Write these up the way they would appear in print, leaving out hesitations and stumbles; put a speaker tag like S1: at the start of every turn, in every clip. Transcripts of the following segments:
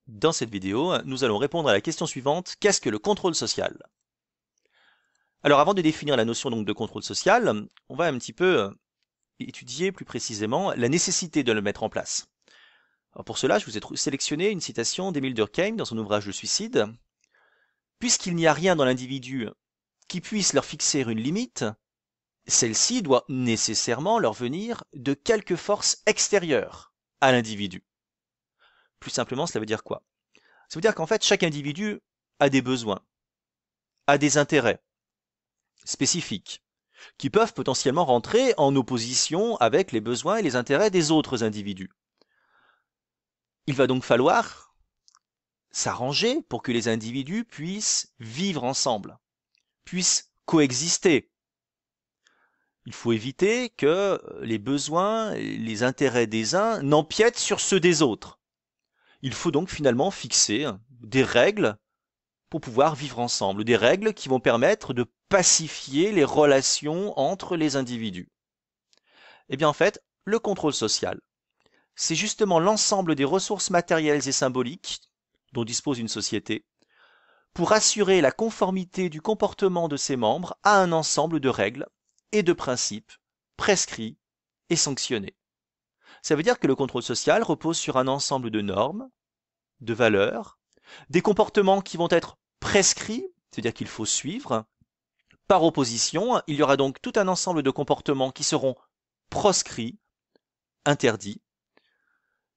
S1: Dans cette vidéo, nous allons répondre à la question suivante: qu'est-ce que le contrôle social? Alors avant de définir la notion donc de contrôle social, on va un petit peu étudier plus précisément la nécessité de le mettre en place. Alors pour cela, je vous ai sélectionné une citation d'Émile Durkheim dans son ouvrage Le Suicide. Puisqu'il n'y a rien dans l'individu qui puisse leur fixer une limite, celle-ci doit nécessairement leur venir de quelque force extérieure à l'individu. Plus simplement, cela veut dire quoi? Ça veut dire qu'en fait, chaque individu a des besoins, a des intérêts spécifiques, qui peuvent potentiellement rentrer en opposition avec les besoins et les intérêts des autres individus. Il va donc falloir s'arranger pour que les individus puissent vivre ensemble, puissent coexister. Il faut éviter que les besoins et les intérêts des uns n'empiètent sur ceux des autres. Il faut donc finalement fixer des règles pour pouvoir vivre ensemble, des règles qui vont permettre de pacifier les relations entre les individus. Eh bien en fait, le contrôle social, c'est justement l'ensemble des ressources matérielles et symboliques dont dispose une société pour assurer la conformité du comportement de ses membres à un ensemble de règles et de principes prescrits et sanctionnés. Ça veut dire que le contrôle social repose sur un ensemble de normes, de valeurs, des comportements qui vont être prescrits, c'est-à-dire qu'il faut suivre. Par opposition, il y aura donc tout un ensemble de comportements qui seront proscrits, interdits.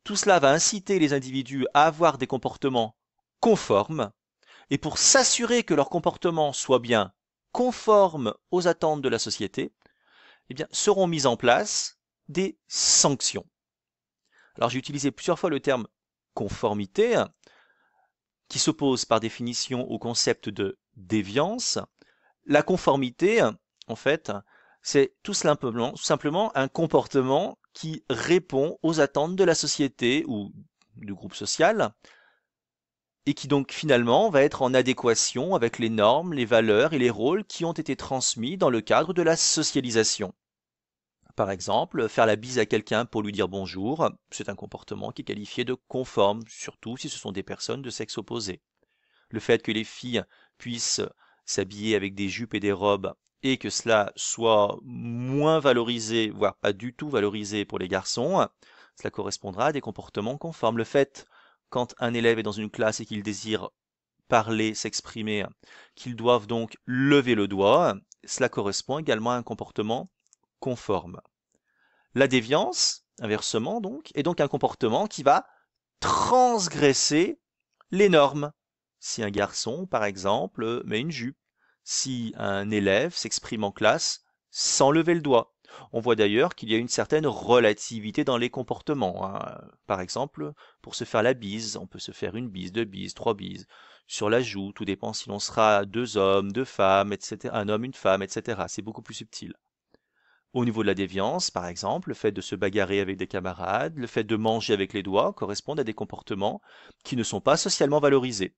S1: Tout cela va inciter les individus à avoir des comportements conformes, et pour s'assurer que leur comportement soit bien conforme aux attentes de la société, eh bien, seront mises en place des sanctions. Alors j'ai utilisé plusieurs fois le terme conformité, qui s'oppose par définition au concept de déviance. La conformité, en fait, c'est tout simplement un comportement qui répond aux attentes de la société ou du groupe social et qui donc finalement va être en adéquation avec les normes, les valeurs et les rôles qui ont été transmis dans le cadre de la socialisation. Par exemple, faire la bise à quelqu'un pour lui dire bonjour, c'est un comportement qui est qualifié de conforme, surtout si ce sont des personnes de sexe opposé. Le fait que les filles puissent s'habiller avec des jupes et des robes et que cela soit moins valorisé, voire pas du tout valorisé pour les garçons, cela correspondra à des comportements conformes. Le fait, quand un élève est dans une classe et qu'il désire parler, s'exprimer, qu'ils doivent donc lever le doigt, cela correspond également à un comportement conforme. La déviance, inversement donc, est donc un comportement qui va transgresser les normes. Si un garçon, par exemple, met une jupe, si un élève s'exprime en classe sans lever le doigt. On voit d'ailleurs qu'il y a une certaine relativité dans les comportements, hein. Par exemple, pour se faire la bise, on peut se faire une bise, deux bises, trois bises. Sur la joue, tout dépend si l'on sera deux hommes, deux femmes, etc. Un homme, une femme, etc. C'est beaucoup plus subtil. Au niveau de la déviance, par exemple, le fait de se bagarrer avec des camarades, le fait de manger avec les doigts correspondent à des comportements qui ne sont pas socialement valorisés.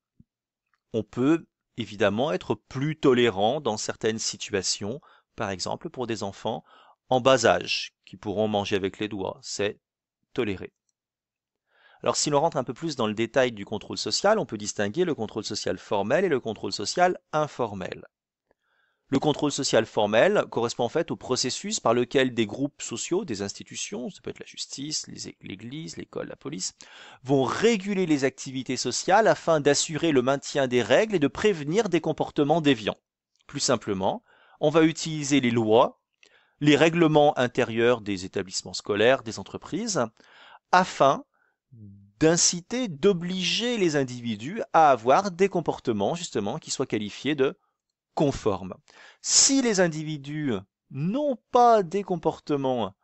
S1: On peut évidemment être plus tolérant dans certaines situations, par exemple pour des enfants en bas âge qui pourront manger avec les doigts, c'est toléré. Alors si l'on rentre un peu plus dans le détail du contrôle social, on peut distinguer le contrôle social formel et le contrôle social informel. Le contrôle social formel correspond en fait au processus par lequel des groupes sociaux, des institutions, ça peut être la justice, l'église, l'école, la police, vont réguler les activités sociales afin d'assurer le maintien des règles et de prévenir des comportements déviants. Plus simplement, on va utiliser les lois, les règlements intérieurs des établissements scolaires, des entreprises, afin d'inciter, d'obliger les individus à avoir des comportements justement qui soient qualifiés de conformes. Si les individus n'ont pas des comportements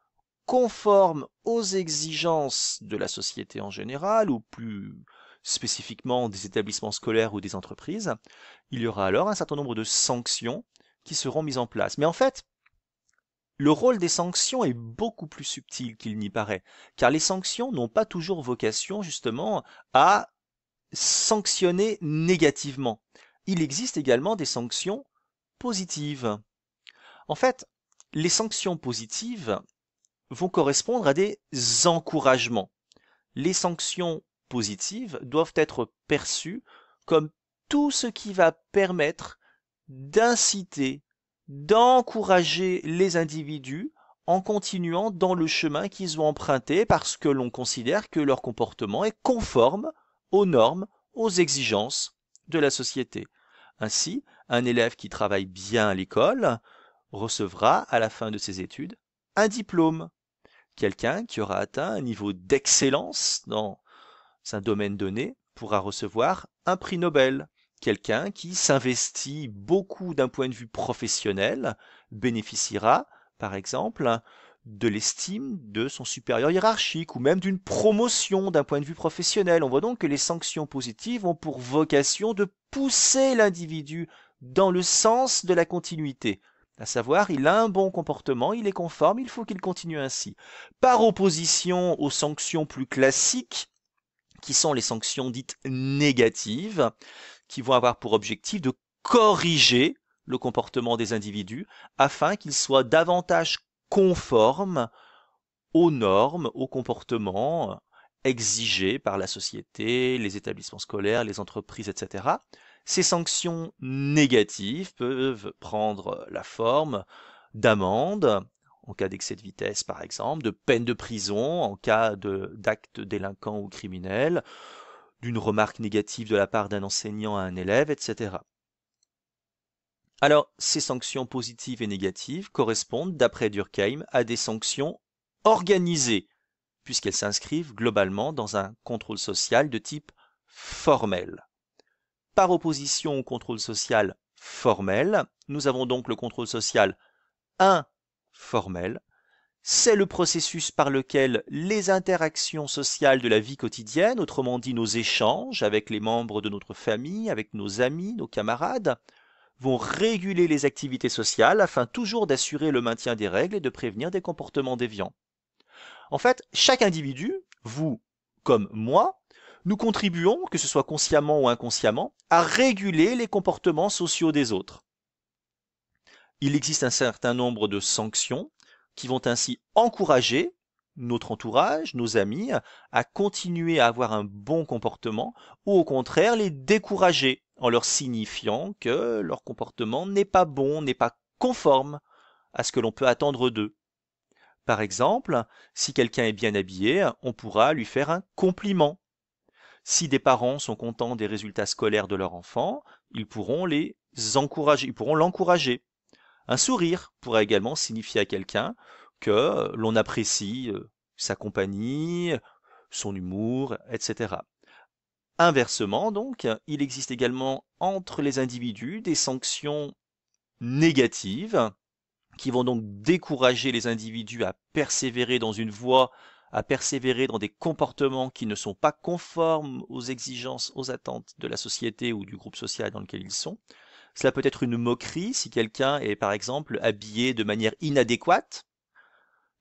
S1: conformes aux exigences de la société en général, ou plus spécifiquement des établissements scolaires ou des entreprises, il y aura alors un certain nombre de sanctions qui seront mises en place. Mais en fait, le rôle des sanctions est beaucoup plus subtil qu'il n'y paraît, car les sanctions n'ont pas toujours vocation justement à sanctionner négativement. Il existe également des sanctions positives. En fait, les sanctions positives vont correspondre à des encouragements. Les sanctions positives doivent être perçues comme tout ce qui va permettre d'inciter, d'encourager les individus en continuant dans le chemin qu'ils ont emprunté parce que l'on considère que leur comportement est conforme aux normes, aux exigences de la société. Ainsi, un élève qui travaille bien à l'école recevra à la fin de ses études un diplôme. Quelqu'un qui aura atteint un niveau d'excellence dans un domaine donné pourra recevoir un prix Nobel. Quelqu'un qui s'investit beaucoup d'un point de vue professionnel bénéficiera, par exemple, de l'estime de son supérieur hiérarchique ou même d'une promotion d'un point de vue professionnel. On voit donc que les sanctions positives ont pour vocation de pousser l'individu dans le sens de la continuité. À savoir, il a un bon comportement, il est conforme, il faut qu'il continue ainsi. Par opposition aux sanctions plus classiques, qui sont les sanctions dites négatives, qui vont avoir pour objectif de corriger le comportement des individus afin qu'ils soient davantage conformes aux normes, aux comportements exigés par la société, les établissements scolaires, les entreprises, etc. Ces sanctions négatives peuvent prendre la forme d'amendes, en cas d'excès de vitesse par exemple, de peine de prison en cas d'actes délinquants ou criminels, d'une remarque négative de la part d'un enseignant à un élève, etc. Alors, ces sanctions positives et négatives correspondent, d'après Durkheim, à des sanctions organisées, puisqu'elles s'inscrivent globalement dans un contrôle social de type formel. Par opposition au contrôle social formel, nous avons donc le contrôle social informel. C'est le processus par lequel les interactions sociales de la vie quotidienne, autrement dit nos échanges avec les membres de notre famille, avec nos amis, nos camarades, vont réguler les activités sociales afin toujours d'assurer le maintien des règles et de prévenir des comportements déviants. En fait, chaque individu, vous comme moi, nous contribuons, que ce soit consciemment ou inconsciemment, à réguler les comportements sociaux des autres. Il existe un certain nombre de sanctions qui vont ainsi encourager notre entourage, nos amis, à continuer à avoir un bon comportement ou au contraire les décourager en leur signifiant que leur comportement n'est pas bon, n'est pas conforme à ce que l'on peut attendre d'eux. Par exemple, si quelqu'un est bien habillé, on pourra lui faire un compliment. Si des parents sont contents des résultats scolaires de leur enfant, ils pourront l'encourager. Un sourire pourrait également signifier à quelqu'un que l'on apprécie sa compagnie, son humour, etc. Inversement, donc, il existe également entre les individus des sanctions négatives qui vont donc décourager les individus à persévérer dans une voie, à persévérer dans des comportements qui ne sont pas conformes aux exigences, aux attentes de la société ou du groupe social dans lequel ils sont. Cela peut être une moquerie si quelqu'un est par exemple habillé de manière inadéquate,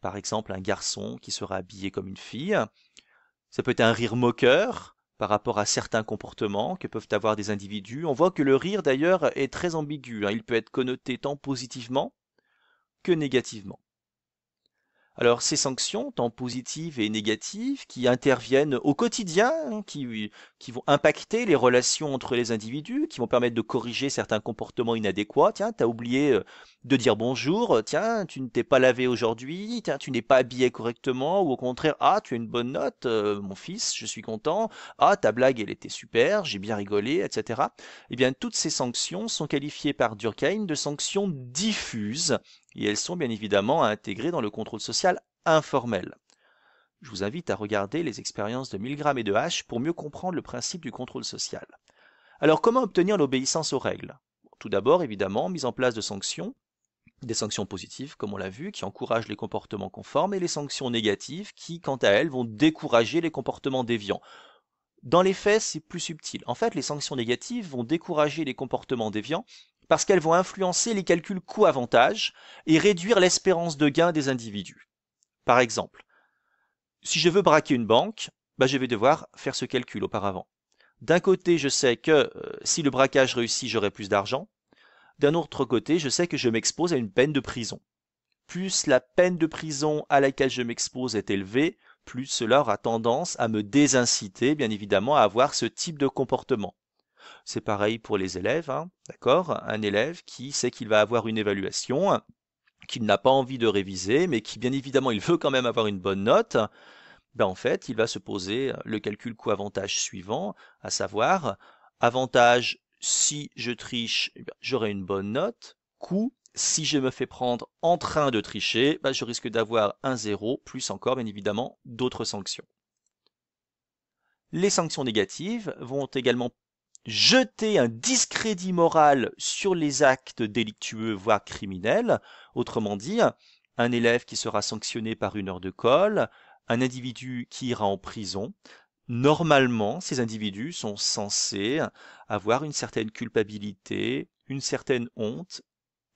S1: par exemple un garçon qui sera habillé comme une fille. Ça peut être un rire moqueur par rapport à certains comportements que peuvent avoir des individus. On voit que le rire d'ailleurs est très ambigu, il peut être connoté tant positivement que négativement. Alors ces sanctions, tant positives et négatives, qui interviennent au quotidien, qui vont impacter les relations entre les individus, qui vont permettre de corriger certains comportements inadéquats. Tiens, tu as oublié de dire bonjour, tiens, tu ne t'es pas lavé aujourd'hui, tiens, tu n'es pas habillé correctement, ou au contraire, ah, tu as une bonne note, mon fils, je suis content, ah, ta blague, elle était super, j'ai bien rigolé, etc. Eh bien, toutes ces sanctions sont qualifiées par Durkheim de sanctions diffuses, et elles sont bien évidemment à intégrer dans le contrôle social informel. Je vous invite à regarder les expériences de Milgram et de H pour mieux comprendre le principe du contrôle social. Alors comment obtenir l'obéissance aux règles? Tout d'abord, évidemment, mise en place de sanctions, des sanctions positives, comme on l'a vu, qui encouragent les comportements conformes, et les sanctions négatives, qui, quant à elles, vont décourager les comportements déviants. Dans les faits, c'est plus subtil. En fait, les sanctions négatives vont décourager les comportements déviants parce qu'elles vont influencer les calculs coût-avantage et réduire l'espérance de gain des individus. Par exemple, si je veux braquer une banque, je vais devoir faire ce calcul auparavant. D'un côté, je sais que si le braquage réussit, j'aurai plus d'argent. D'un autre côté, je sais que je m'expose à une peine de prison. plus la peine de prison à laquelle je m'expose est élevée, plus cela aura tendance à me désinciter, bien évidemment, à avoir ce type de comportement. C'est pareil pour les élèves, hein, d'accord? Un élève qui sait qu'il va avoir une évaluation, qu'il n'a pas envie de réviser, mais qui, bien évidemment, il veut quand même avoir une bonne note, ben en fait, il va se poser le calcul coût-avantage suivant, à savoir, avantage, si je triche, eh bien, j'aurai une bonne note, coût, si je me fais prendre en train de tricher, ben, je risque d'avoir un 0, plus encore, bien évidemment, d'autres sanctions. Les sanctions négatives vont également jeter un discrédit moral sur les actes délictueux, voire criminels. Autrement dit, un élève qui sera sanctionné par une heure de colle, un individu qui ira en prison. Normalement, ces individus sont censés avoir une certaine culpabilité, une certaine honte,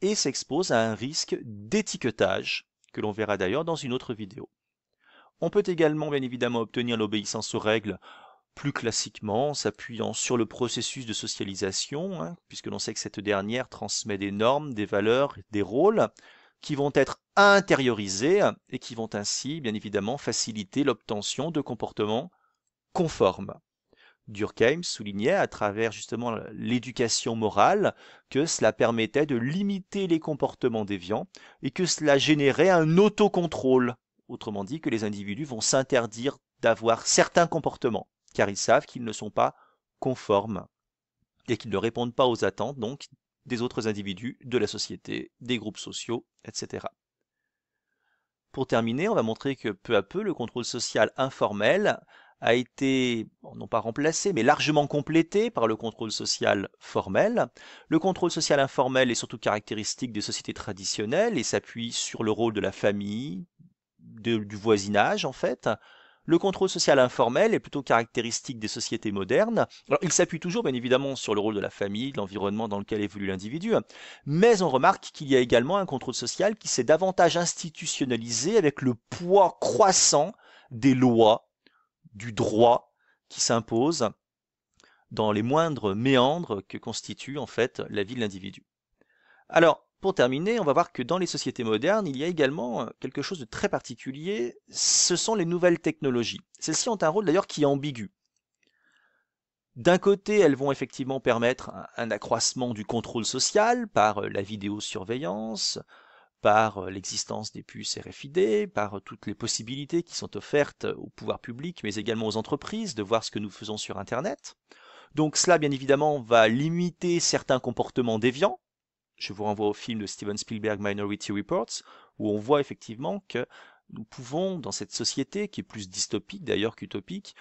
S1: et s'exposent à un risque d'étiquetage, que l'on verra d'ailleurs dans une autre vidéo. On peut également bien évidemment obtenir l'obéissance aux règles plus classiquement, en s'appuyant sur le processus de socialisation, hein, puisque l'on sait que cette dernière transmet des normes, des valeurs, des rôles, qui vont être intériorisés et qui vont ainsi, bien évidemment, faciliter l'obtention de comportements conformes. Durkheim soulignait à travers justement l'éducation morale que cela permettait de limiter les comportements déviants et que cela générait un autocontrôle. Autrement dit, que les individus vont s'interdire d'avoir certains comportements, car ils savent qu'ils ne sont pas conformes et qu'ils ne répondent pas aux attentes donc des autres individus, de la société, des groupes sociaux, etc. Pour terminer, on va montrer que peu à peu, le contrôle social informel a été, non pas remplacé, mais largement complété par le contrôle social formel. Le contrôle social informel est surtout caractéristique des sociétés traditionnelles et s'appuie sur le rôle de la famille, du voisinage en fait. Le contrôle social informel est plutôt caractéristique des sociétés modernes. Alors, il s'appuie toujours, bien évidemment, sur le rôle de la famille, de l'environnement dans lequel évolue l'individu, mais on remarque qu'il y a également un contrôle social qui s'est davantage institutionnalisé avec le poids croissant des lois, du droit qui s'impose dans les moindres méandres que constitue en fait la vie de l'individu. Alors, pour terminer, on va voir que dans les sociétés modernes, il y a également quelque chose de très particulier, ce sont les nouvelles technologies. Celles-ci ont un rôle d'ailleurs qui est ambigu. D'un côté, elles vont effectivement permettre un accroissement du contrôle social par la vidéosurveillance, par l'existence des puces RFID, par toutes les possibilités qui sont offertes au pouvoir public, mais également aux entreprises de voir ce que nous faisons sur Internet. Donc cela, bien évidemment, va limiter certains comportements déviants. Je vous renvoie au film de Steven Spielberg, Minority Reports, où on voit effectivement que nous pouvons, dans cette société qui est plus dystopique d'ailleurs qu'utopique,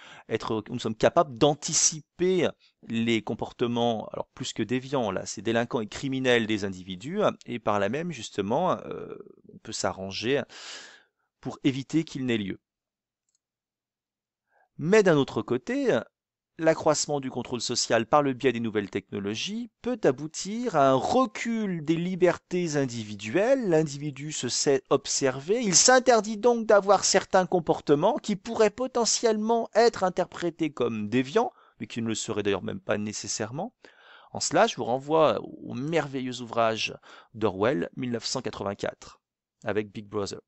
S1: nous sommes capables d'anticiper les comportements, alors plus que déviants, là, c'est délinquants et criminels des individus, et par là même, justement, on peut s'arranger pour éviter qu'il n'ait lieu. Mais d'un autre côté, l'accroissement du contrôle social par le biais des nouvelles technologies peut aboutir à un recul des libertés individuelles. L'individu se sait observé, il s'interdit donc d'avoir certains comportements qui pourraient potentiellement être interprétés comme déviants, mais qui ne le seraient d'ailleurs même pas nécessairement. En cela, je vous renvoie au merveilleux ouvrage d'Orwell, 1984, avec Big Brother.